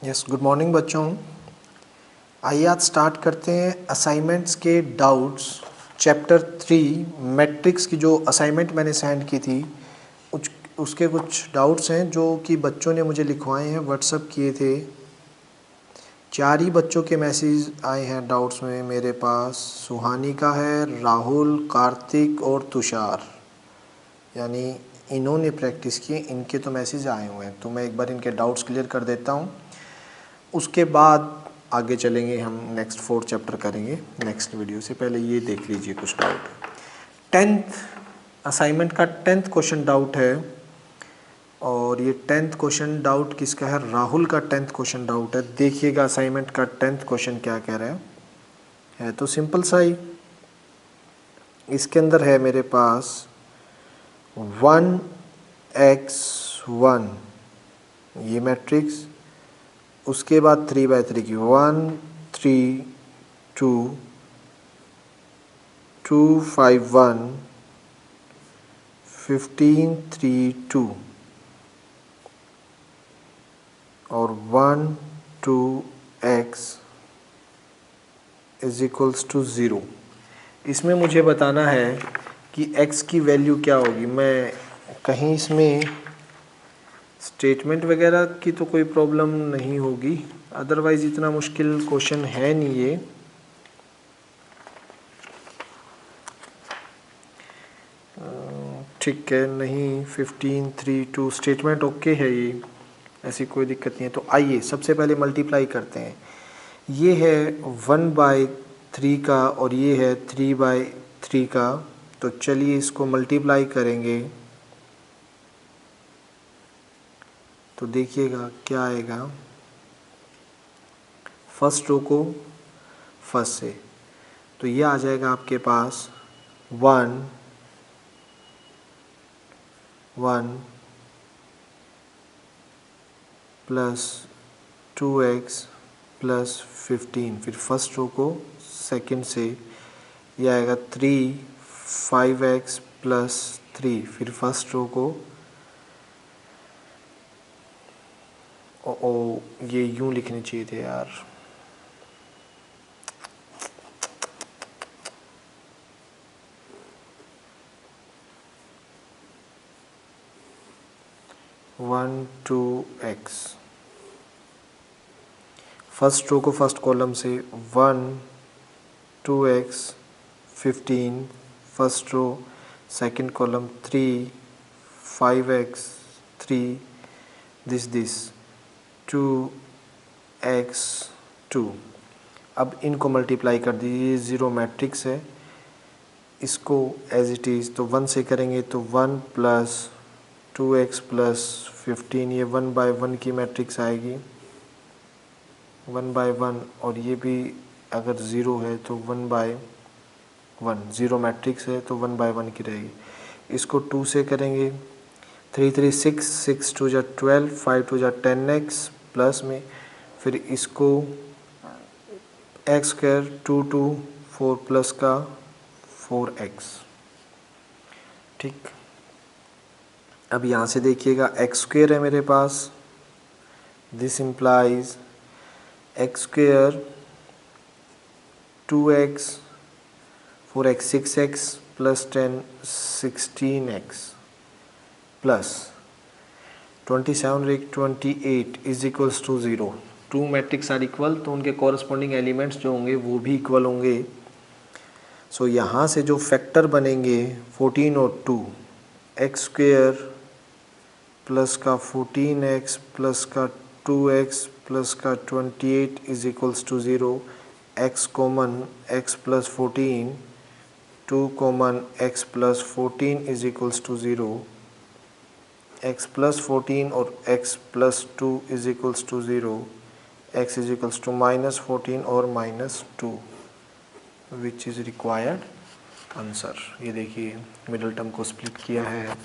Yes, good morning बच्चों। आइए आज स्टार्ट करते हैं असाइनमेंट्स के डाउट्स। चैप्टर 3 मैट्रिक्स की जो असाइनमेंट मैंने सेंड की थी उसके कुछ डाउट्स हैं जो कि बच्चों ने मुझे लिखवाए हैं, व्हाट्सअप किए थे। 4 ही बच्चों के मैसेज आए हैं डाउट्स में मेरे पास। सुहानी का है, राहुल, कार्तिक और तुषार, यानी इन्होंने प्रैक्टिस की, इनके तो मैसेज आए हुए हैं। तो मैं एक बार इनके डाउट्स क्लियर कर देता हूँ, उसके बाद आगे चलेंगे। हम नेक्स्ट 4 चैप्टर करेंगे नेक्स्ट वीडियो से। पहले ये देख लीजिए कुछ डाउट। 10th असाइनमेंट का 10th क्वेश्चन डाउट है, और ये 10th क्वेश्चन डाउट किसका है? राहुल का 10th क्वेश्चन डाउट है। देखिएगा असाइनमेंट का 10th क्वेश्चन क्या कह रहा है तो सिंपल सा ही। इसके अंदर है मेरे पास 1x1 ये मैट्रिक्स, उसके बाद 3/3 की 1 3 2 2 5 1 15 3 2 और 1 2 x इज इक्वल्स टू 0। इसमें मुझे बताना है कि x की वैल्यू क्या होगी। मैं कहीं इसमें स्टेटमेंट वगैरह की तो कोई प्रॉब्लम नहीं होगी, अदरवाइज़ इतना मुश्किल क्वेश्चन है नहीं ये। ठीक है, नहीं 15 3 2 स्टेटमेंट ओके है ये, ऐसी कोई दिक्कत नहीं है। तो आइए सबसे पहले मल्टीप्लाई करते हैं। ये है 1/3 का और ये है 3/3 का। तो चलिए इसको मल्टीप्लाई करेंगे तो देखिएगा क्या आएगा। फर्स्ट रो को फर्स्ट से, तो ये आ जाएगा आपके पास 1 1 प्लस 2x प्लस 15। फिर फर्स्ट रो को सेकंड से, ये आएगा 3 5x प्लस 3। फिर फर्स्ट रो को ये यूं लिखने चाहिए थे यार। One two x, first row को फर्स्ट कॉलम से 1 2x 15, first row second column 3 5x 3 this 2x 2। अब इनको मल्टीप्लाई कर दीजिए, ज़ीरो मैट्रिक्स है, इसको एज इट इज़ तो 1 से करेंगे तो 1 प्लस 2x प्लस 15, ये 1/1 की मैट्रिक्स आएगी 1/1, और ये भी अगर ज़ीरो है तो 1/1, ज़ीरो मैट्रिक्स है तो 1/1 की रहेगी। इसको 2 से करेंगे 3 3 6 6 2 जा 12 5 2 जा 10x प्लस में, फिर इसको x² 2 2 4 प्लस का 4x। ठीक, अब यहाँ से देखिएगा x² है मेरे पास, this implies x² 2x 4x 6x plus 10 16x plus 27 28 is equals to 0। Two matrix are equal, तो उनके कॉरस्पॉन्डिंग एलिमेंट्स जो होंगे वो भी इक्वल होंगे। सो यहाँ से जो फैक्टर बनेंगे 14 और 2, x² प्लस का 14x प्लस का 2x प्लस का 28 is equals to 0। x common x plus 14, 2 common x plus 14 is equals to 0। x plus 14 और x plus 2 is equals to 0। x is equals to -14 और -2 which is required answer. ये देखिए middle term को split किया है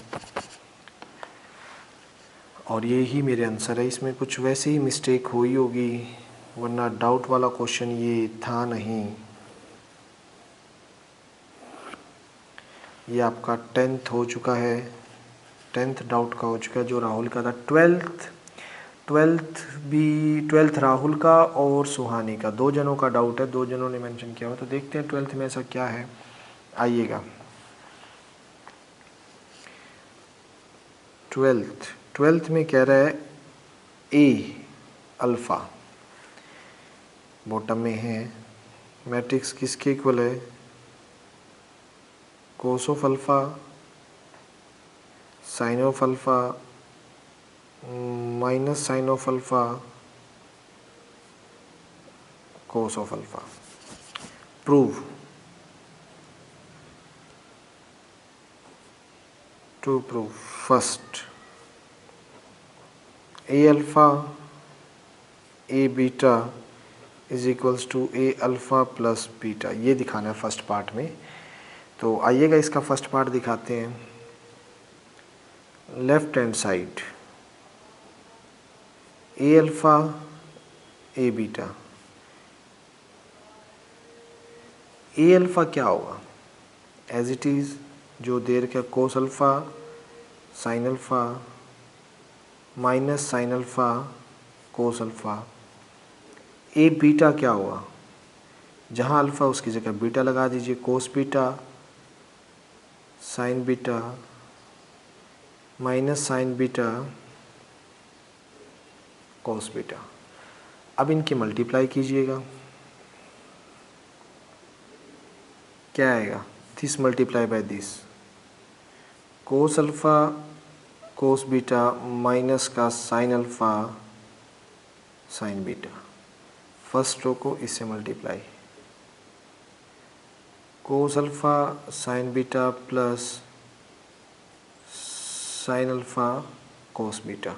और ये ही मेरे आंसर है। इसमें कुछ वैसे ही मिस्टेक हुई होगी, वरना डाउट वाला क्वेश्चन ये था नहीं। ये आपका 10th हो चुका है, 10th डाउट का हो चुका है जो राहुल का था। ट्वेल्थ राहुल का और सुहानी का, 2 जनों का डाउट है, 2 जनों ने मेंशन किया हुआ। तो देखते हैं 12th में ऐसा क्या है। आइएगा 12th में कह रहा है ए अल्फ़ा, बॉटम में है। मैट्रिक्स किसके इक्वल है? Cos of alpha sine of alpha minus sine of alpha cos of alpha. Prove to prove first A alpha A beta is equals to A alpha plus beta, ये दिखाना है first part में। तो आइएगा इसका first part दिखाते हैं। Left hand side A alpha A beta, A alpha क्या होगा? एज इट इज़ जो देर का cos alpha sine alpha minus sine alpha cos alpha. A beta क्या होगा? जहाँ अल्फ़ा उसकी जगह बीटा लगा दीजिए, cos beta sine beta minus sine beta cos beta. अब इनकी मल्टीप्लाई कीजिएगा, क्या आएगा? This multiply by this, cos alpha cos beta minus का sine alpha sine beta. First row को इससे multiply, cos alpha sine beta plus sine alpha cos beta.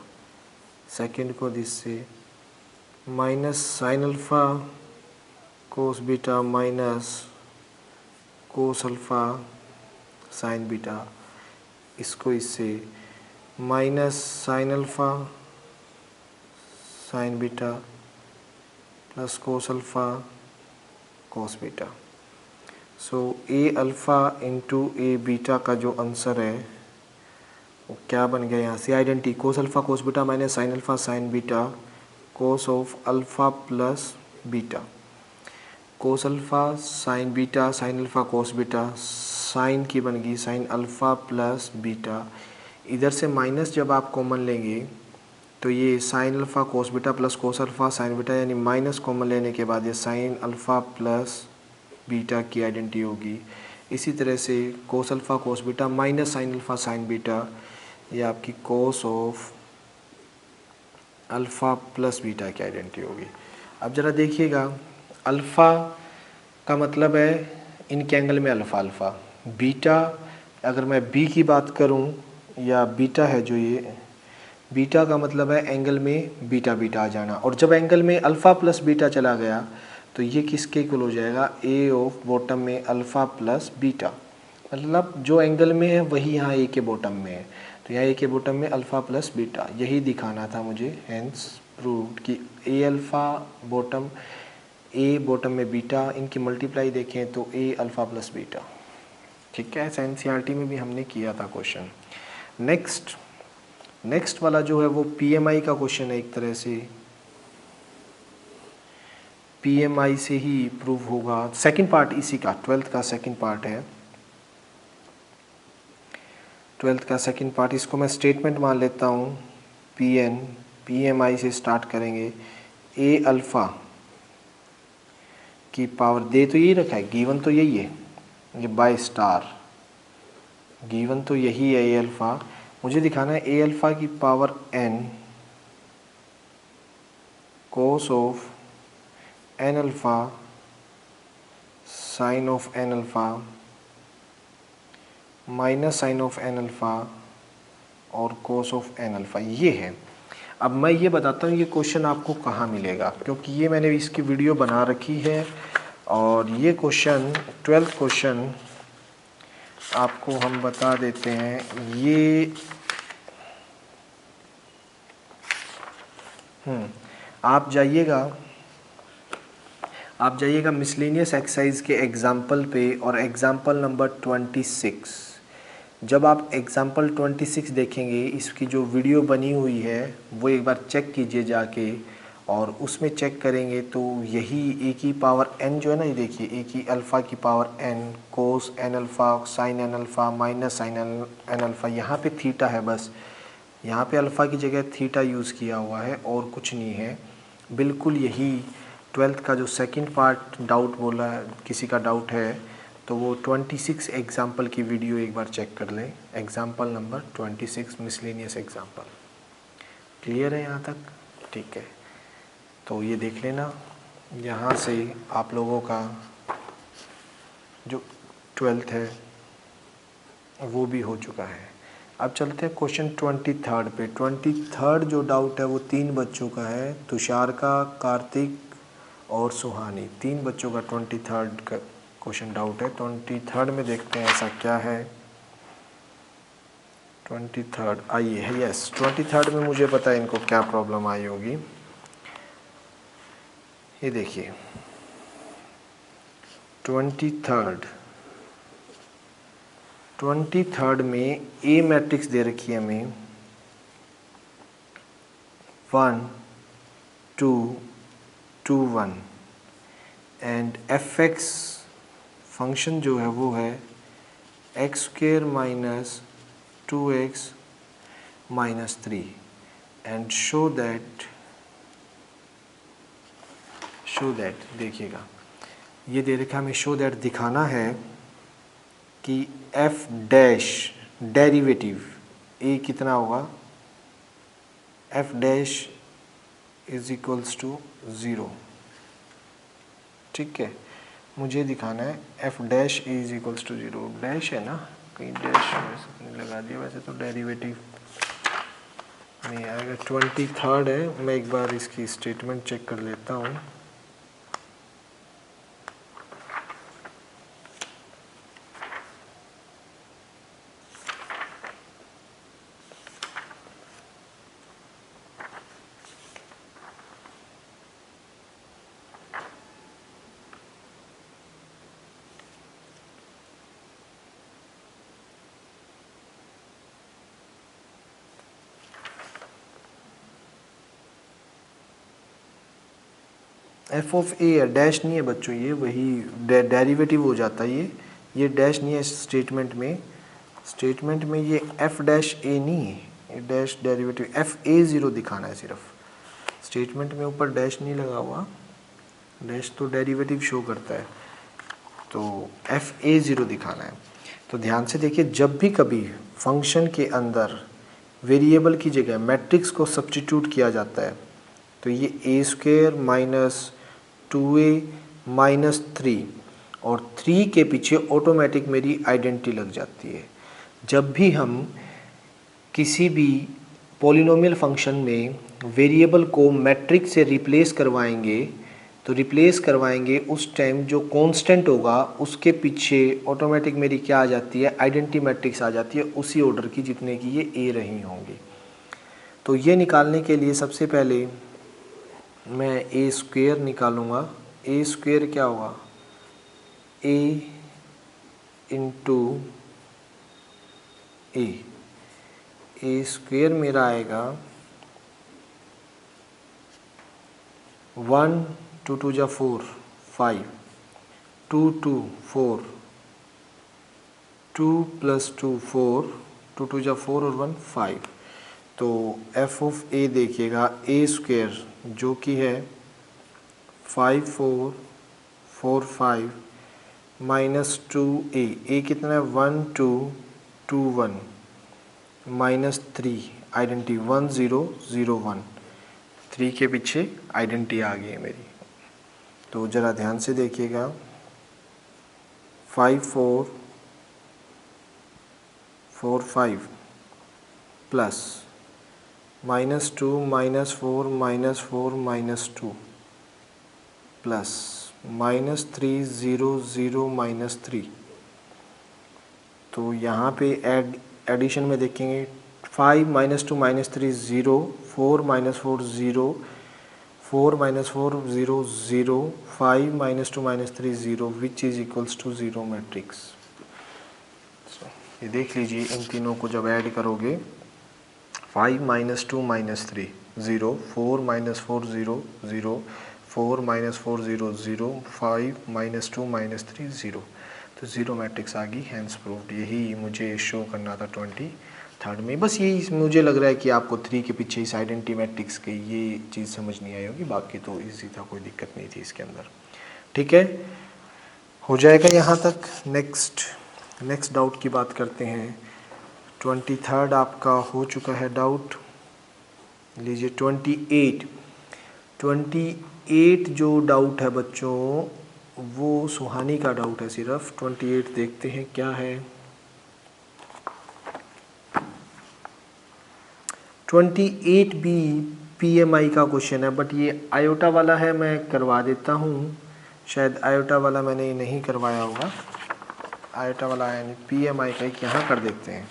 Second को this से minus sine alpha cos beta minus cos alpha sine beta. इसको इससे minus sine alpha sine beta plus cos alpha cos beta. So A alpha into A beta का जो answer है वो क्या बन गया? यहाँ से identity cos alpha cos beta minus sine alpha sine beta cos of alpha plus beta. Cos alpha sine beta sine alpha cos beta, sine की बन गई साइन अल्फ़ा प्लस बीटा। इधर से माइनस जब आप कॉमन लेंगे तो ये sign alpha cos beta plus cos alpha sine beta, यानी माइनस कॉमन लेने के बाद ये साइन अल्फ़ा प्लस बीटा की आइडेंटिटी होगी। इसी तरह से कोस alpha cos beta minus sine alpha sine beta, ये आपकी कोस ऑफ अल्फ़ा प्लस बीटा की आइडेंटिटी होगी। अब ज़रा देखिएगा, अल्फ़ा का मतलब है इनके एंगल में अल्फ़ा अल्फ़ा, बीटा अगर मैं बी की बात करूं या बीटा है जो ये बीटा का मतलब है एंगल में बीटा बीटा आ जाना। और जब एंगल में अल्फ़ा प्लस बीटा चला गया तो ये किसके इक्वल हो जाएगा? ए ऑफ बॉटम में अल्फ़ा प्लस बीटा, मतलब जो एंगल में है वही यहाँ ए के बॉटम में है। तो यहाँ ए के बॉटम में अल्फ़ा प्लस बीटा, यही दिखाना था मुझे। हेंस प्रूव्ड कि ए अल्फ़ा बॉटम ए बॉटम में बीटा, इनकी मल्टीप्लाई देखें तो ए अल्फ़ा प्लस बीटा। ठीक है, एनसीईआरटी में भी हमने किया था क्वेश्चन। नेक्स्ट वाला जो है वो पीएमआई का क्वेश्चन है। एक तरह से पीएमआई से ही प्रूव होगा। सेकंड पार्ट इसी का 12th का सेकंड पार्ट है। 12th का सेकंड पार्ट, इसको मैं स्टेटमेंट मान लेता हूँ। पीएमआई से स्टार्ट करेंगे। ए अल्फ़ा की पावर दे तो यही रखा है, गिवन तो यही है, ये बाय स्टार गिवन तो यही है ए अल्फ़ा। मुझे दिखाना है ए अल्फ़ा की power n cos of n alpha sine of n alpha minus sine of n alpha और कोस ऑफ एन अल्फ़ा, ये है। अब मैं ये बताता हूँ ये क्वेश्चन आपको कहाँ मिलेगा, क्योंकि ये मैंने इसकी वीडियो बना रखी है। और ये क्वेश्चन 12th क्वेश्चन आपको हम बता देते हैं। ये आप जाइएगा मिसलेनियस एक्सरसाइज के एग्जाम्पल पे, और एग्जाम्पल नंबर 26 जब आप एग्जाम्पल 26 देखेंगे, इसकी जो वीडियो बनी हुई है वो एक बार चेक कीजिए जाके, और उसमें चेक करेंगे तो यही ए की पावर n जो है ना, ये देखिए ए की अल्फ़ा की power n cos n alpha sine n alpha minus sine n alpha, यहाँ पे थीटा है, बस यहाँ पे अल्फ़ा की जगह थीटा यूज़ किया हुआ है और कुछ नहीं है। बिल्कुल यही 12th का जो सेकंड पार्ट डाउट बोला, किसी का डाउट है तो वो 26 एग्जाम्पल की वीडियो एक बार चेक कर लें, example number 26 miscellaneous example. Clear है यहाँ तक? ठीक है, तो ये देख लेना, यहाँ से आप लोगों का जो 12th है वो भी हो चुका है। अब चलते हैं क्वेश्चन 23 पे। 23 जो डाउट है वो 3 बच्चों का है, तुषार का, कार्तिक और सुहानी, 3 बच्चों का 23 का क्वेश्चन डाउट है। 23 में देखते हैं ऐसा क्या है। 23 आइए है, यस 23 में मुझे पता है इनको क्या प्रॉब्लम आई होगी। ये देखिए 23 में ए मैट्रिक्स दे रखी है हमें 1 2 2 1 एंड एफ एक्स फंक्शन जो है वो है x² minus 2x minus 3 and show that देखिएगा ये दे रखा हमें, शो दैट दिखाना है कि f डैश डेरिवेटिव a कितना होगा, f dash is equals to 0। ठीक है, मुझे दिखाना है f dash is equals to 0। Dash है ना, कहीं डैश वैसे लगा दिया, वैसे तो डेरिवेटिव नहीं आएगा। 23 है, मैं एक बार इसकी स्टेटमेंट चेक कर लेता हूँ। एफ ऑफ ए है, डैश नहीं है बच्चों, ये वही डेरिवेटिव हो जाता है। ये डैश नहीं है स्टेटमेंट में ये एफ डैश ए नहीं है, ये डैश डेरिवेटिव एफ ए 0 दिखाना है सिर्फ। स्टेटमेंट में ऊपर डैश नहीं लगा हुआ, डैश तो डेरिवेटिव शो करता है, तो एफ ए 0 दिखाना है। तो ध्यान से देखिए, जब भी कभी फंक्शन के अंदर वेरिएबल की जगह मैट्रिक्स को सब्स्टिट्यूट किया जाता है तो ये a² माइनस 2a माइनस 3 और 3 के पीछे ऑटोमेटिक मेरी आइडेंटिटी लग जाती है। जब भी हम किसी भी पॉलिनोमियल फंक्शन में वेरिएबल को मैट्रिक्स से रिप्लेस करवाएंगे उस टाइम जो कांस्टेंट होगा उसके पीछे ऑटोमेटिक मेरी क्या आ जाती है, आइडेंटिटी मैट्रिक्स आ जाती है, उसी ऑर्डर की जितने की ये ए रही होंगी। तो ये निकालने के लिए सबसे पहले मैं a² निकालूंगा। a² क्या होगा, a इंटू a² मेरा आएगा 1 2 2 जा 4 5 2 2 4 2 प्लस 2 4 2 2 जा 4 और 1 5। तो f ऑफ a देखिएगा a² जो कि है 5 4 4 5 माइनस 2a, a कितना है 1 2 2 1 माइनस 3 आइडेंटिटी 1 0 0 1, 3 के पीछे आइडेंटिटी आ गई है मेरी। तो ज़रा ध्यान से देखिएगा 5 4 4 5 plus minus 2 minus 4 minus 4 minus 2 plus minus 3 0 0 minus 3। तो यहाँ पे एडिशन में देखेंगे 5 minus 2 minus 3 0 4 minus 4 0 4 minus 4 0 0 5 minus 2 minus 3 0 which is equals to 0 matrix. ये देख लीजिए, इन तीनों को जब ऐड करोगे 5 - 2 - 3 0, 4 - 4 0 0, 4 - 4 0 0, 5 - 2 - 3 0, तो ज़ीरो मैट्रिक्स आ गई, हैंस प्रूव्ड। यही मुझे शो करना था 23rd में। बस यही मुझे लग रहा है कि आपको 3 के पीछे इस आइडेंटिटी मैट्रिक्स की ये चीज़ समझ नहीं आई होगी, बाकी तो ईजी था, कोई दिक्कत नहीं थी इसके अंदर। ठीक है, हो जाएगा यहाँ तक। नेक्स्ट डाउट की बात करते हैं। 23rd आपका हो चुका है डाउट। लीजिए 28 जो डाउट है बच्चों, वो सुहानी का डाउट है सिर्फ। 28 देखते हैं क्या है। 28 भी PMI का क्वेश्चन है, बट ये आयोटा वाला है, मैं करवा देता हूँ। शायद आयोटा वाला मैंने नहीं करवाया होगा, आयोटा वाला है नहीं, PMI का एक यहाँ कर देखते हैं।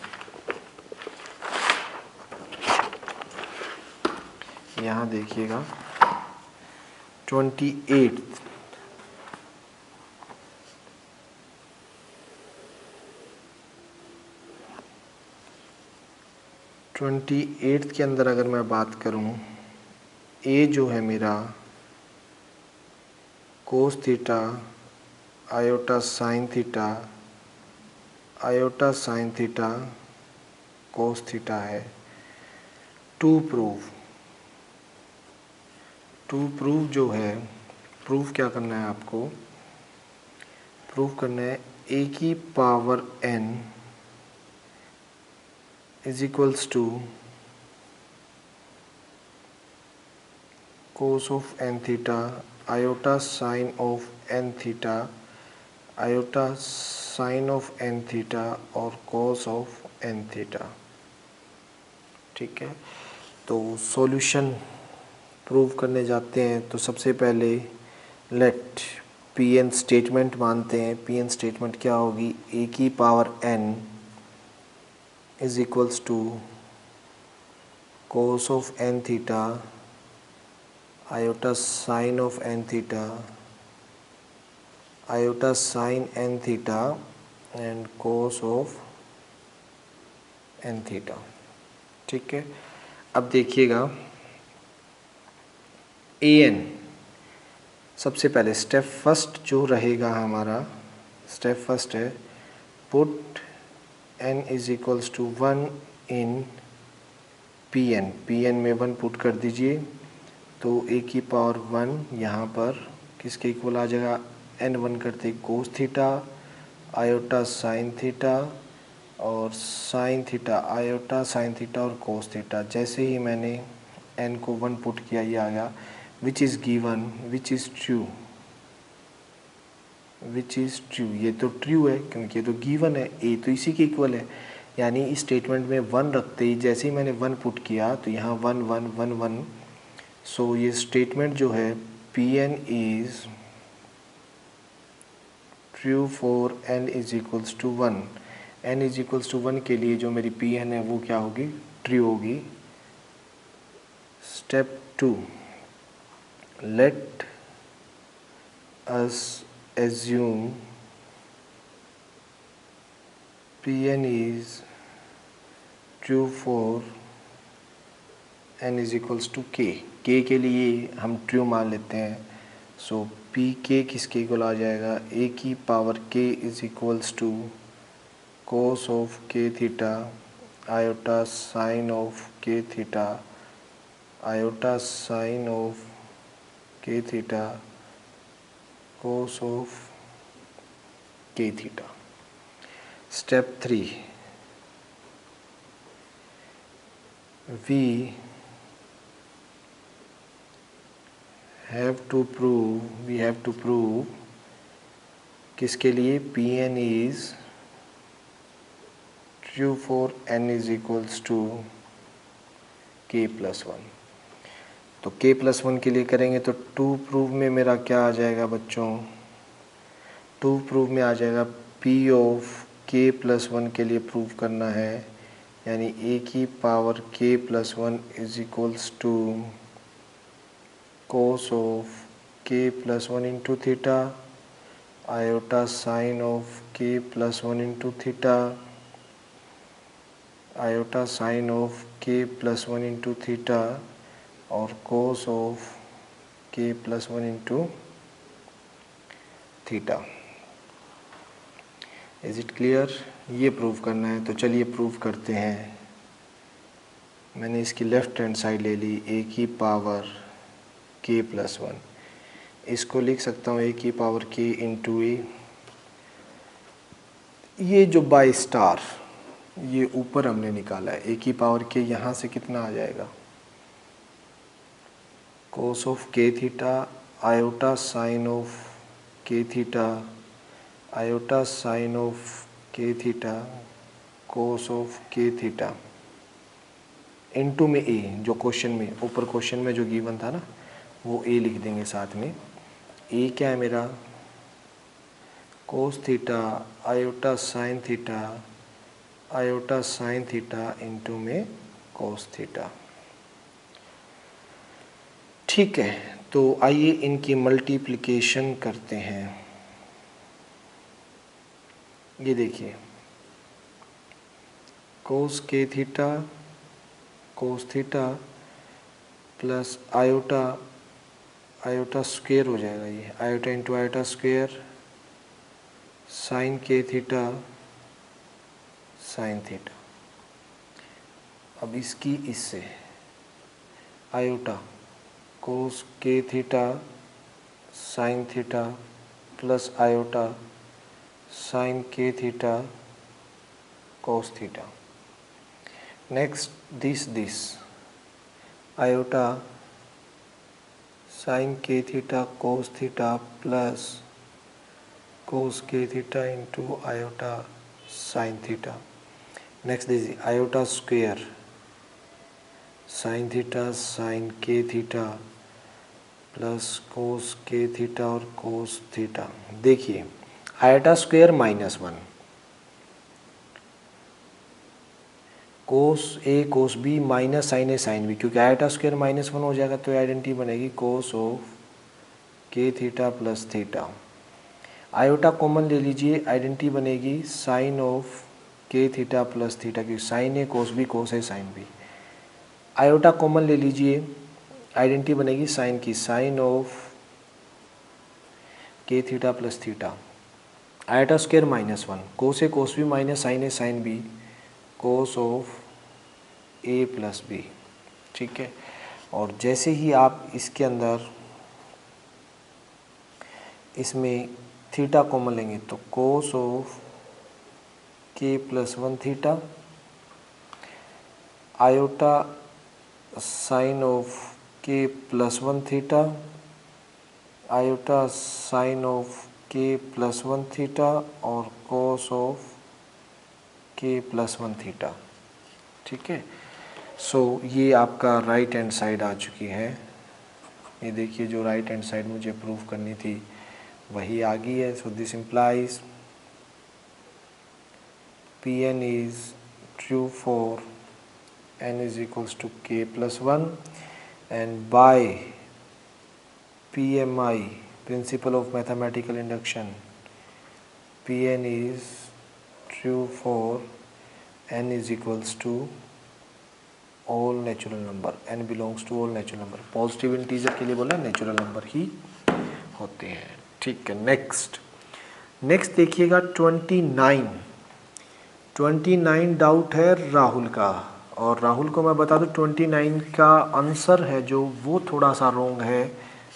यहाँ देखिएगा 28 के अंदर अगर मैं बात करूँ, ए जो है मेरा कोस theta iota sine theta cos theta है। टू प्रूव जो है, प्रूव क्या करना है आपको, प्रूव करना है ए की power n is equals to cos of n theta iota sine of n theta iota sine of n theta और कोस ऑफ n थीटा। ठीक है, तो सॉल्यूशन प्रूव करने जाते हैं तो सबसे पहले लेट Pn स्टेटमेंट मानते हैं। Pn स्टेटमेंट क्या होगी, ए की power n is equals to cos of n theta iota sine of n theta iota sine n theta and cos of n theta. ठीक है, अब देखिएगा an सबसे पहले स्टेप फर्स्ट जो रहेगा हमारा, स्टेप फर्स्ट है put n is equals to 1 in Pn में 1 पुट कर दीजिए, तो ए की पावर 1 यहाँ पर किसके इक्वल आ जाएगा, n1 करते cos theta iota sine theta और sine theta iota sine theta और कोस थीटा। जैसे ही मैंने n को 1 पुट किया, ये आ गया which is given which is true, ये तो ट्रू है क्योंकि ये तो गिवन है, ए तो इसी के इक्वल है। यानी इस स्टेटमेंट में 1 रखते ही जैसे ही मैंने 1 पुट किया तो यहाँ 1 1 1 1, सो ये स्टेटमेंट जो है Pn is true for n is equals to 1। n is equals to 1 के लिए जो मेरी Pn है वो क्या होगी, ट्रू होगी। Step 2, let us assume Pn is true for n is equals to k। k के लिए हम ट्रू मान लेते हैं, सो pk किसके इक्वल आ जाएगा, a की power k is equals to cos of k theta iota sine of k theta iota sine of k theta cos of k theta. Step 3, we have to prove किसके लिए, Pn is true for n is equals to k plus 1। तो k plus 1 के लिए करेंगे तो to prove में मेरा क्या आ जाएगा बच्चों, टू प्रूव में आ जाएगा p ऑफ k plus 1 के लिए प्रूव करना है, यानी a की power k plus 1 is equals to cos of k plus 1 into theta iota sine of k plus 1 into theta iota sine of के प्लस 1 इंटू थीटा और cos of के plus 1 into theta. Is it clear? ये prove करना है, तो चलिए prove करते हैं। मैंने इसकी लेफ्ट हैंड साइड ले ली, ए की पावर के प्लस 1, इसको लिख सकता हूँ ए की पावर के इंटू ए। ये जो बाय स्टार ये ऊपर हमने निकाला है, ए की पावर के यहाँ से कितना आ जाएगा, कोस of k theta iota sine of k theta iota sine of k theta cos of k theta into में ए, जो क्वेश्चन में ऊपर क्वेश्चन में जो गिवन था ना वो ए लिख देंगे साथ में। ए क्या है मेरा, कोस theta iota sine theta into में कोस थीटा। ठीक है, तो आइए इनकी मल्टीप्लिकेशन करते हैं। ये देखिए cos K theta cos theta plus iota square हो जाएगा, ये iota into iota square sine K theta sine theta. अब इसकी इससे iota cos K theta sine theta plus iota sine K theta cos theta. Next this iota sine K theta cos theta plus cos K theta into iota sine theta. Next this iota square sine theta sine K theta plus cos K theta और cos theta. देखिए iota square -1 cos A cos B minus sine A sine B, क्योंकि iota square -1 हो जाएगा तो identity बनेगी कोस of k theta plus theta. Iota common ले लीजिए, identity बनेगी sign of k theta plus theta, क्योंकि साइन ए कोस है साइन बी। आयोटा कॉमन ले लीजिए, आइडेंटिटी बनेगी साइन की, sine of k theta plus theta. Iota square -1 cos A cos B minus sine A sine B cos of A plus B. ठीक है, और जैसे ही आप इसके अंदर इसमें थीटा कॉमन लेंगे तो कोस ऑफ के plus 1 theta iota sine of के plus 1 theta iota sine of के प्लस 1 थीटा और कोस ऑफ के प्लस 1 थीटा। ठीक है, सो ये आपका राइट हैंड साइड आ चुकी है। ये देखिए जो राइट हैंड साइड मुझे प्रूव करनी थी वही आ गई है। So this implies Pn is true for n is equals to k plus 1 and by PMI principle of mathematical induction Pn is true for n is equals to all natural number, n belongs to all natural number। Positive integer के लिए बोला natural number ही होते हैं। ठीक है, next देखिएगा 29 doubt है राहुल का, और राहुल को मैं बता दूं 29 का आंसर है जो वो थोड़ा सा रॉन्ग है।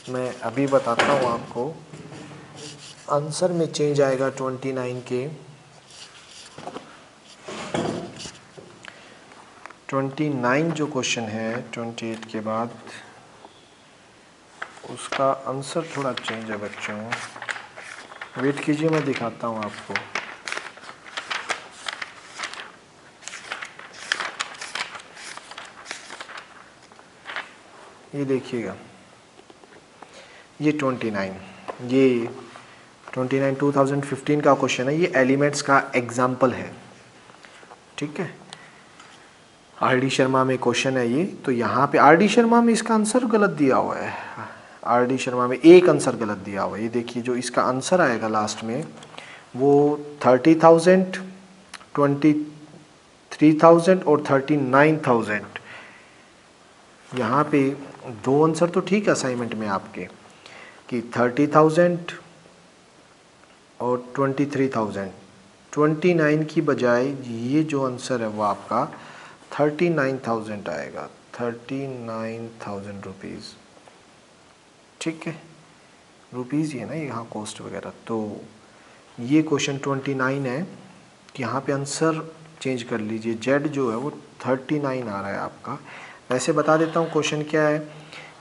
मैं अभी बताता हूँ आपको, आंसर में चेंज आएगा 29 के। 29 जो क्वेश्चन है 28 के बाद उसका आंसर थोड़ा चेंज है बच्चों। वेट कीजिए, मैं दिखाता हूँ आपको। ये देखिएगा, ये 29 2015 का क्वेश्चन है। ये एलिमेंट्स का एग्जाम्पल है। ठीक है, आर.डी. शर्मा में क्वेश्चन है ये। तो यहाँ पे आर.डी. शर्मा में इसका आंसर गलत दिया हुआ है। आर.डी. शर्मा में एक आंसर गलत दिया हुआ है। ये देखिए जो इसका आंसर आएगा लास्ट में वो 30,000, 3000 और 39,000। यहाँ पे दो आंसर तो ठीक है असाइनमेंट में आपके कि 30,000 और 23,000। 29 की बजाय ये जो आंसर है वो आपका 39,000 आएगा, 39,000 रुपीज़। ठीक है, रुपीज़ ही है ना यहाँ कॉस्ट वगैरह। तो ये क्वेश्चन 29 है, यहाँ पे आंसर चेंज कर लीजिए, जेड जो है वो 39 आ रहा है आपका। वैसे बता देता हूँ क्वेश्चन क्या है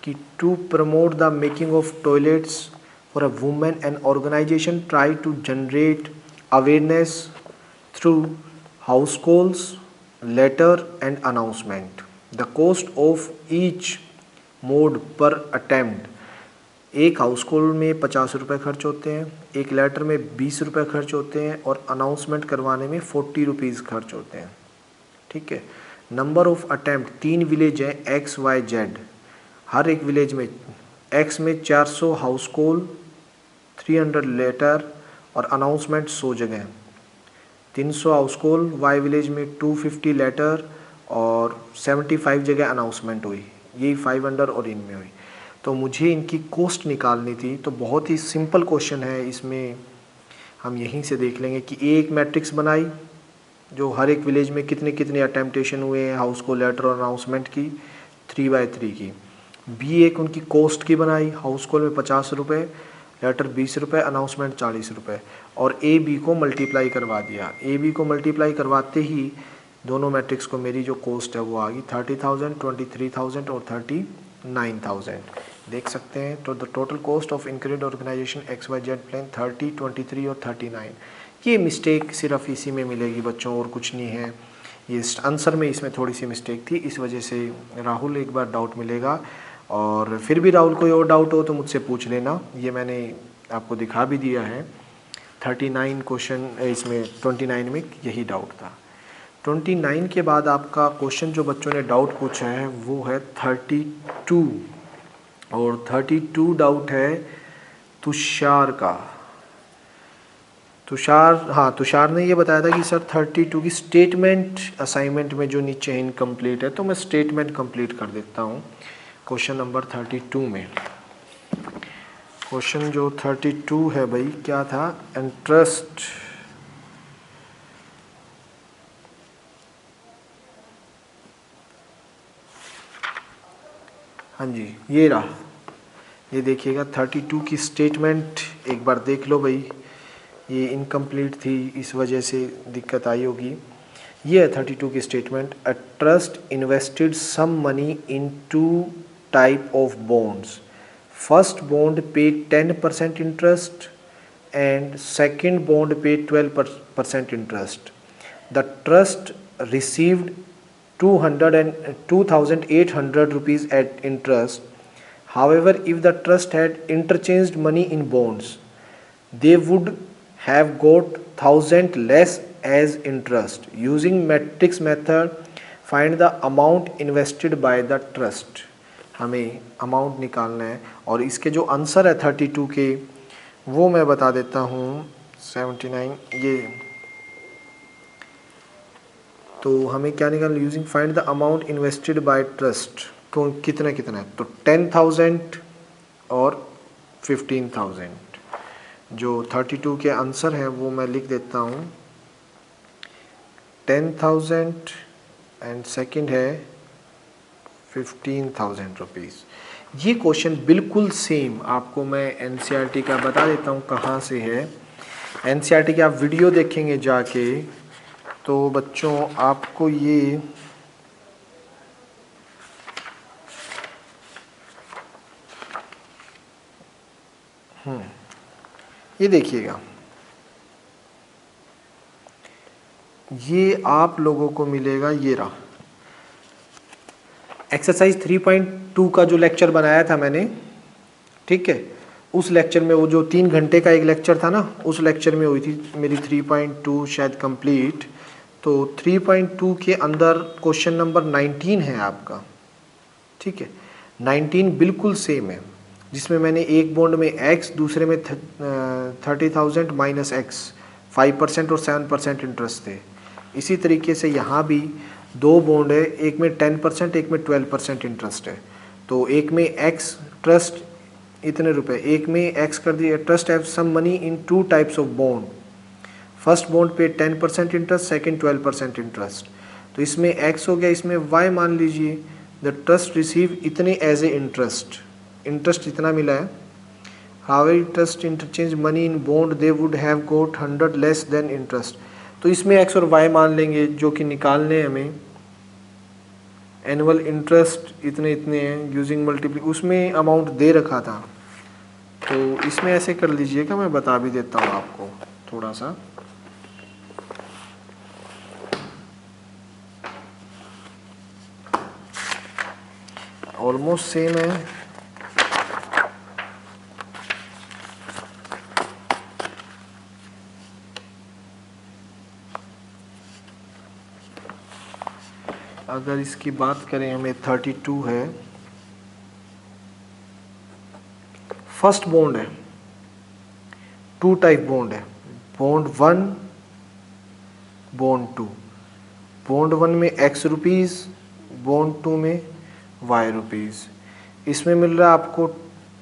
कि to promote the making of toilets for a women and organisation try to generate awareness through house calls, letter and announcement. The cost of each mode per attempt, एक हाउस कॉल में 50 रुपये खर्च होते हैं, एक लेटर में 20 रुपये खर्च होते हैं और अनाउंसमेंट करवाने में 40 रुपीज़ खर्च होते हैं। ठीक है। नंबर ऑफ अटैम्प्ट, 3 विलेज हैं एक्स वाई जेड, हर एक विलेज में एक्स में 400 हाउस कॉल, 300 लेटर और अनाउंसमेंट 100 जगह, 300 हाउस कॉल, वाई विलेज में 250 लेटर और 75 जगह अनाउंसमेंट हुई, यही 500 और इनमें हुई। तो मुझे इनकी कॉस्ट निकालनी थी। तो बहुत ही सिंपल क्वेश्चन है, इसमें हम यहीं से देख लेंगे कि एक मैट्रिक्स बनाई जो हर एक विलेज में कितने कितने अटेम्प्टेशन हुए हैं हाउस को लेटर और अनाउंसमेंट की, 3/3 की। बी एक उनकी कॉस्ट की बनाई, हाउस कॉल में 50 रुपये, लेटर 20 रुपये, अनाउंसमेंट 40 रुपये, और ए बी को मल्टीप्लाई करवा दिया। ए बी को मल्टीप्लाई करवाते ही दोनों मैट्रिक्स को मेरी जो कॉस्ट है वो आ गई 30,000, 23,000 और 39,000। देख सकते हैं। तो the total cost of incurred organisation X Y Z plane 30, 23 और 39। ये मिस्टेक सिर्फ इसी में मिलेगी बच्चों, और कुछ नहीं है। ये आंसर में इसमें थोड़ी सी मिस्टेक थी, इस वजह से राहुल एक बार डाउट मिलेगा। और फिर भी राहुल कोई और डाउट हो तो मुझसे पूछ लेना, ये मैंने आपको दिखा भी दिया है। 39 क्वेश्चन, इसमें 29 में यही डाउट था। 29 के बाद आपका क्वेश्चन जो बच्चों ने डाउट पूछा है वो है 32, और 32 डाउट है तुषार का। तुषार ने ये बताया था कि सर 32 की स्टेटमेंट असाइनमेंट में जो नीचे इनकम्प्लीट है, तो मैं स्टेटमेंट कंप्लीट कर देता हूँ क्वेश्चन नंबर 32 में। क्वेश्चन जो 32 है भाई क्या था, इंटरेस्ट, हाँ जी ये रहा, ये देखिएगा 32 की स्टेटमेंट एक बार देख लो भाई, ये इनकम्प्लीट थी इस वजह से दिक्कत आई होगी। ये है 32 की statement. A trust invested some money in 2 type of bonds, first bond paid 10% interest and second bond paid 12% interest. The trust received 2,800 rupees at interest. However, if the trust had interchanged money in bonds, they would have got 1,000 less as interest. Using matrix method, find the amount invested by the trust. हमें amount निकालना है, और इसके जो answer है 32 के वो मैं बता देता हूँ 79। ये तो हमें क्या निकालना, using find the amount invested bye trust, को कितना कितना है, तो 10,000 और 15,000। जो 32 के आंसर है वो मैं लिख देता हूँ 10,000 एंड सेकंड है 15,000 रुपीज़। ये क्वेश्चन बिल्कुल सेम आपको मैं एनसीईआरटी का बता देता हूँ कहाँ से है। एनसीईआरटी के आप वीडियो देखेंगे जाके तो बच्चों आपको ये देखिएगा, ये आप लोगों को मिलेगा, ये रहा एक्सरसाइज 3.2 का जो लेक्चर बनाया था मैंने, ठीक है, उस लेक्चर में वो जो 3 घंटे का एक लेक्चर था ना, उस लेक्चर में हुई थी मेरी 3.2 शायद कंप्लीट। तो 3.2 के अंदर क्वेश्चन नंबर 19 है आपका, ठीक है। 19 बिल्कुल सेम है, जिसमें मैंने एक बॉन्ड में x, दूसरे में 30,000 माइनस x, 5% और 7% इंटरेस्ट थे। इसी तरीके से यहाँ भी दो बॉन्ड है, एक में 10%, एक में 12% इंटरेस्ट है। तो एक में एक्स ट्रस्ट इतने रुपए, एक में एक्स कर दिया, trust have some money in two types of bond, first bond pay 10% interest, second 12% interest. तो इसमें एक्स हो गया, इसमें वाई मान लीजिए। द ट्रस्ट रिसीव इतने एज ए इंटरेस्ट, इंटरेस्ट इतना मिला है। How trust interchange money in bond they would have got 100 less than interest. तो इसमें एक्स और वाई मान लेंगे जो कि निकालने हमें। एनुअल इंटरेस्ट इतने इतने हैं यूजिंग मल्टीप्ली, उसमें अमाउंट दे रखा था। तो इसमें ऐसे कर लीजिएगा, मैं बता भी देता हूँ आपको थोड़ा सा। ऑलमोस्ट सेम है। अगर इसकी बात करें, हमें 32 है, फर्स्ट बॉन्ड है, टू टाइप बॉन्ड है, बॉन्ड 1, बॉन्ड 2। बॉन्ड 1 में एक्स रुपीज़, बॉन्ड 2 में वाई रुपीज़। इसमें मिल रहा है आपको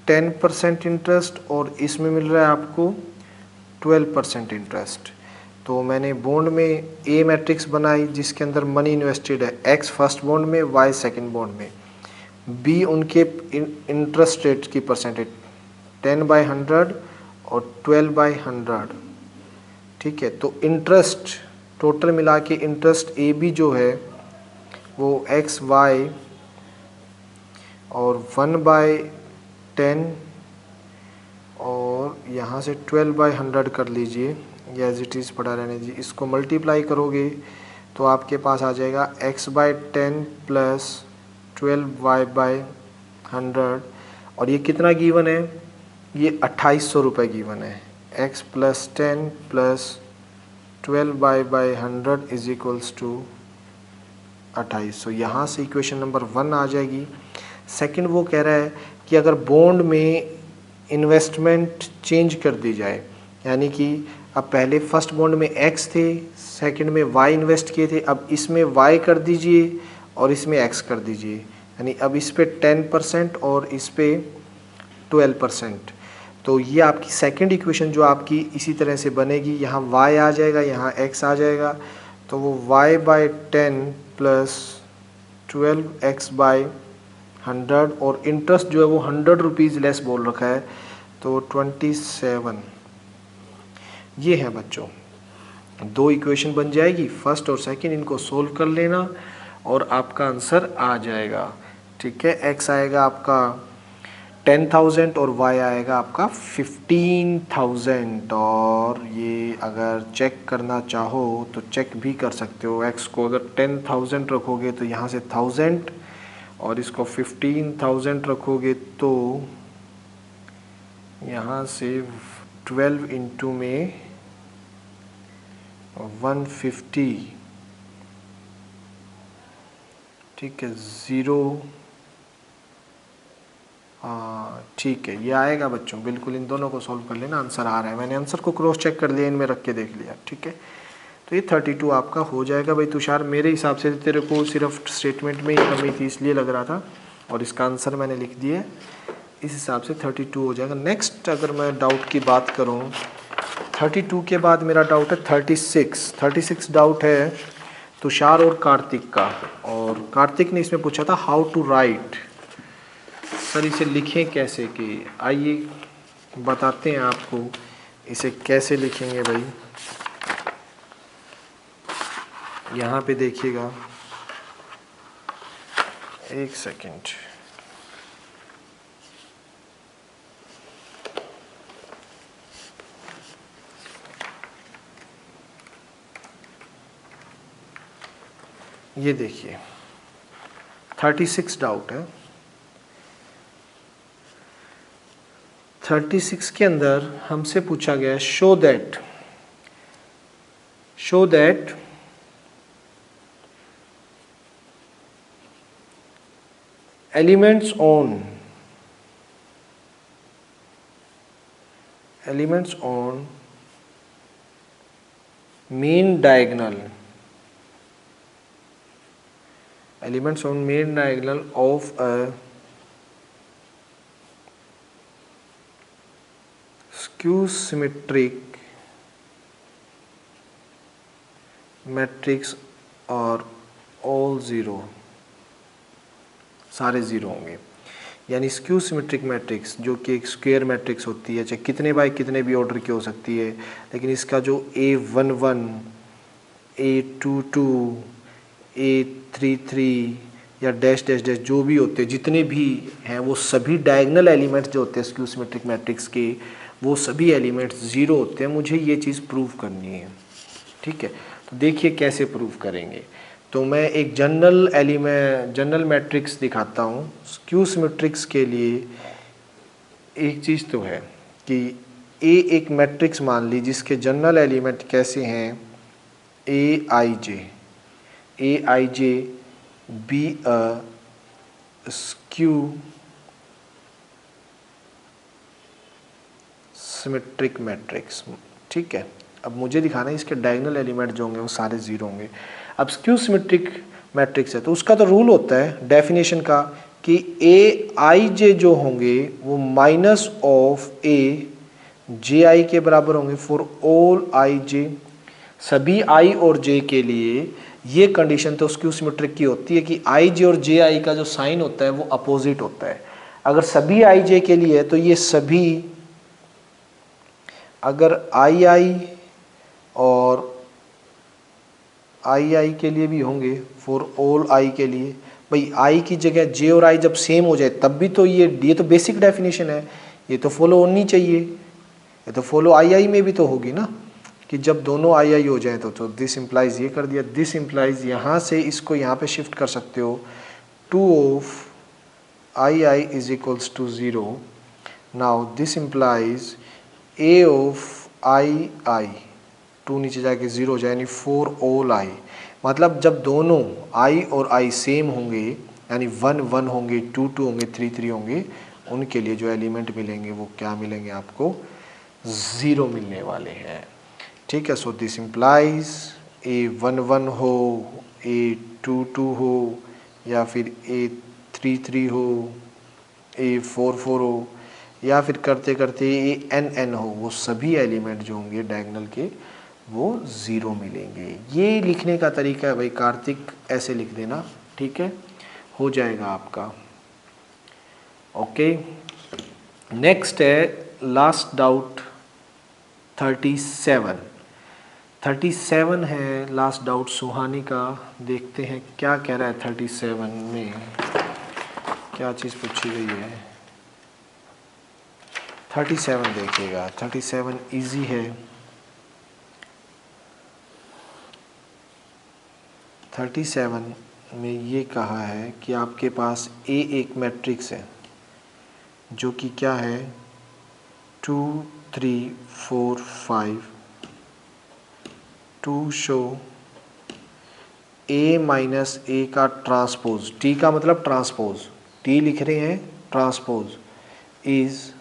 10% इंटरेस्ट और इसमें मिल रहा है आपको 12% इंटरेस्ट। तो मैंने बॉन्ड में ए मैट्रिक्स बनाई जिसके अंदर मनी इन्वेस्टेड है, एक्स फर्स्ट बॉन्ड में, वाई सेकंड बॉन्ड में, बी उनके इंटरेस्ट रेट की परसेंटेज 10/100 और 12/100। ठीक है, तो इंटरेस्ट टोटल मिला के इंटरेस्ट ए बी जो है वो एक्स वाई और 1/10 और यहाँ से 12/100 कर लीजिए, या एज इट इज़ पड़ा रहने दीजिए। इसको मल्टीप्लाई करोगे तो आपके पास आ जाएगा x/10 प्लस 12y/100। और ये कितना गिवन है, ये 2800 रुपये गिवन है। x + 10 + 12y/100 is equals to 2800। यहाँ से इक्वेशन नंबर 1 आ जाएगी। सेकंड वो कह रहा है कि अगर बॉन्ड में इन्वेस्टमेंट चेंज कर दी जाए, यानी कि अब पहले फर्स्ट बॉन्ड में x थे, सेकंड में y इन्वेस्ट किए थे, अब इसमें y कर दीजिए और इसमें x कर दीजिए, यानी अब इस पे 10% और इस पे 12%। तो ये आपकी सेकंड इक्वेशन जो आपकी इसी तरह से बनेगी, यहाँ y आ जाएगा, यहाँ x आ जाएगा, तो वो y/10 प्लस 12x/100 और इंटरेस्ट जो है वो 100 रुपीज़ लेस बोल रखा है, तो 27। ये है बच्चों, दो इक्वेशन बन जाएगी, फर्स्ट और सेकंड, इनको सोल्व कर लेना और आपका आंसर आ जाएगा। ठीक है, x आएगा आपका 10,000 और y आएगा आपका 15,000। और ये अगर चेक करना चाहो तो चेक भी कर सकते हो। x को अगर 10,000 रखोगे तो यहाँ से 1000 और इसको 15,000 रखोगे तो यहाँ से 12 इंटू में 150। ठीक है, 0। हाँ ठीक है, ये आएगा बच्चों, बिल्कुल इन दोनों को सॉल्व कर लेना, आंसर आ रहा है। मैंने आंसर को क्रॉस चेक कर लिया, इनमें रख के देख लिया। ठीक है, तो ये 32 आपका हो जाएगा भाई तुषार। मेरे हिसाब से तेरे को सिर्फ स्टेटमेंट में ही कमी थी इसलिए लग रहा था, और इसका आंसर मैंने लिख दिया, इस हिसाब से 32 हो जाएगा। नेक्स्ट अगर मैं डाउट की बात करूँ, 32 के बाद मेरा डाउट है 36 डाउट है तुषार और कार्तिक का। और कार्तिक ने इसमें पूछा था हाउ टू राइट, सर इसे लिखें कैसे, कि आइए बताते हैं आपको इसे कैसे लिखेंगे भाई। यहाँ पे देखिएगा, एक सेकंड, ये देखिए 36 डाउट है। 36 के अंदर हमसे पूछा गया show that elements on main diagonal elements on main diagonal of a skew symmetric matrix और ऑल ज़ीरो, सारे ज़ीरो होंगे। यानी स्क्यू सिमेट्रिक मैट्रिक्स जो कि एक स्क्वायर मैट्रिक्स होती है, चाहे कितने बाय कितने भी ऑर्डर की हो सकती है, लेकिन इसका जो A11, A22, A33 या डैश डैश डैश जो भी होते हैं, जितने भी हैं, वो सभी डायगोनल एलिमेंट्स जो होते हैं स्क्यू सिमेट्रिक मैट्रिक्स के, वो सभी एलिमेंट्स ज़ीरो होते हैं। मुझे ये चीज़ प्रूव करनी है, ठीक है। तो देखिए कैसे प्रूव करेंगे। तो मैं एक जनरल मैट्रिक्स दिखाता हूँ स्क्यू सिमेट्रिक्स के लिए। एक चीज़ तो है कि ए एक मैट्रिक्स मान ली जिसके जनरल एलिमेंट कैसे हैं, A I J B a skew symmetric matrix, ठीक है। अब मुझे दिखाना है इसके डायगोनल एलिमेंट जो होंगे वो सारे ज़ीरो होंगे। अब स्क्यू सिमेट्रिक मैट्रिक्स है तो उसका तो रूल होता है डेफिनेशन का कि ए आई जे जो होंगे वो माइनस ऑफ ए जे आई के बराबर होंगे फॉर ऑल आई जे। सभी आई और जे के लिए ये कंडीशन तो स्क्यू सिमेट्रिक की होती है कि आई जे और जे आई का जो साइन होता है वो अपोजिट होता है। अगर सभी आई जे के लिए है तो ये सभी, अगर आई आई और आई आई के लिए भी होंगे फॉर ऑल आई के लिए, भाई आई की जगह जे और आई जब सेम हो जाए तब भी तो ये तो बेसिक डेफिनेशन है, ये तो फॉलो होनी चाहिए, ये तो फॉलो आई आई में भी तो होगी ना कि जब दोनों आई आई हो जाए तो दिस इम्प्लाइज ये कर दिया, दिस इम्प्लाइज यहाँ से इसको यहाँ पे शिफ्ट कर सकते हो, 2 of I I is equals to 0। Now this implies A of I I, 2 नीचे जाके 0 हो जाए, यानी 4 ऑल आई। मतलब जब दोनों आई और आई सेम होंगे यानी 1 1 होंगे, 2 2 होंगे, 3 3 होंगे, उनके लिए जो एलिमेंट मिलेंगे वो क्या मिलेंगे आपको, 0 मिलने वाले हैं, ठीक है। सो दिस इम्प्लाइज A11 हो, A22 हो, या फिर A33 हो, A44 हो, या फिर करते करते ANN हो, वो सभी एलिमेंट जो होंगे डायगोनल के वो 0 मिलेंगे। ये लिखने का तरीका है भाई कार्तिक, ऐसे लिख देना, ठीक है, हो जाएगा आपका। ओके, नेक्स्ट है लास्ट डाउट 37 है लास्ट डाउट सुहानी का। देखते हैं क्या कह रहा है 37 में, क्या चीज़ पूछी गई है। 37 देखिएगा, 37 इजी है। 37 में ये कहा है कि आपके पास ए एक मैट्रिक्स है जो कि क्या है 2 3 4 5 टू शो ए माइनस ए का ट्रांसपोज, टी का मतलब ट्रांसपोज, टी लिख रहे हैं transpose is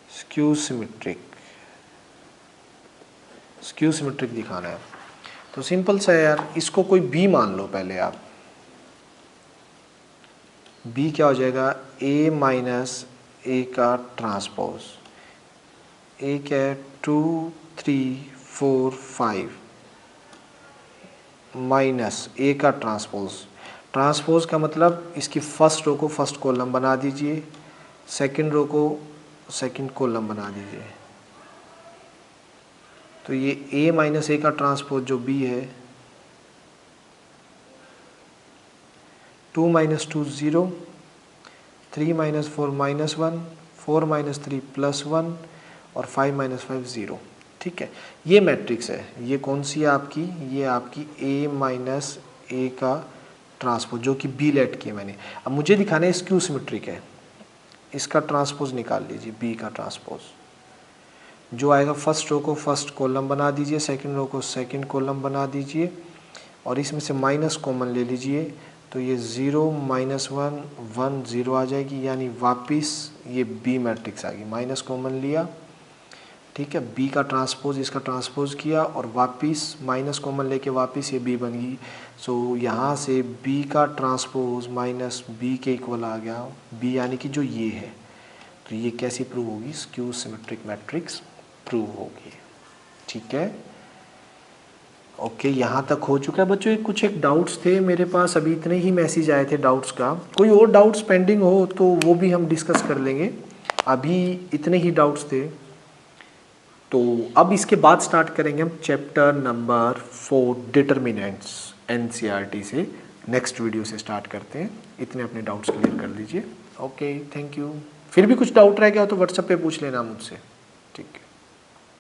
skew symmetric, skew symmetric दिखाना है। तो सिंपल सा है यार, इसको कोई बी मान लो पहले आप, बी क्या हो जाएगा, ए माइनस ए का ट्रांसपोज, ए क्या है 2 3 4 5 माइनस ए का ट्रांसपोज, ट्रांसपोज का मतलब इसकी फर्स्ट रो को फर्स्ट कॉलम बना दीजिए, सेकंड रो को सेकंड कॉलम बना दीजिए। तो ये ए माइनस ए का ट्रांसपोज जो बी है 2 minus 2 0, 3 minus 4 minus 1, 4 minus 3 plus 1 और 5 माइनस 5 0, ठीक है। ये मैट्रिक्स है, ये कौन सी है आपकी, ये आपकी ए माइनस ए का ट्रांसपोज जो कि बी लेट की है मैंने। अब मुझे दिखाना है स्क्यू सिमेट्रिक है, इसका ट्रांसपोज निकाल लीजिए, बी का ट्रांसपोज जो आएगा फर्स्ट रो को फर्स्ट कॉलम बना दीजिए, सेकंड रो को सेकंड कॉलम बना दीजिए और इसमें से माइनस कॉमन ले लीजिए। तो ये 0 माइनस 1 1 0 आ जाएगी, यानी वापिस ये बी मैट्रिक्स आ गई, माइनस कॉमन लिया, ठीक है, बी का ट्रांसपोज इसका ट्रांसपोज किया और वापस माइनस कॉमन लेके वापस ये बी बन गई। सो यहाँ से बी का ट्रांसपोज माइनस बी के इक्वल आ गया, बी यानी कि जो ये है। तो ये कैसी प्रूव होगी? स्क्यू सिमेट्रिक मैट्रिक्स प्रूव होगी। ठीक है, ओके, यहाँ तक हो चुका है बच्चों। कुछ एक डाउट्स थे मेरे पास, अभी इतने ही मैसेज आए थे डाउट्स का। कोई और डाउट्स पेंडिंग हो तो वो भी हम डिस्कस कर लेंगे, अभी इतने ही डाउट्स थे। तो अब इसके बाद स्टार्ट करेंगे हम चैप्टर नंबर 4 डिटर्मिनेंट्स, एनसीईआरटी से नेक्स्ट वीडियो से स्टार्ट करते हैं। इतने अपने डाउट्स क्लियर कर लीजिए। Okay, thank you. फिर भी कुछ डाउट रह गया हो तो व्हाट्सएप पे पूछ लेना मुझसे। ठीक है।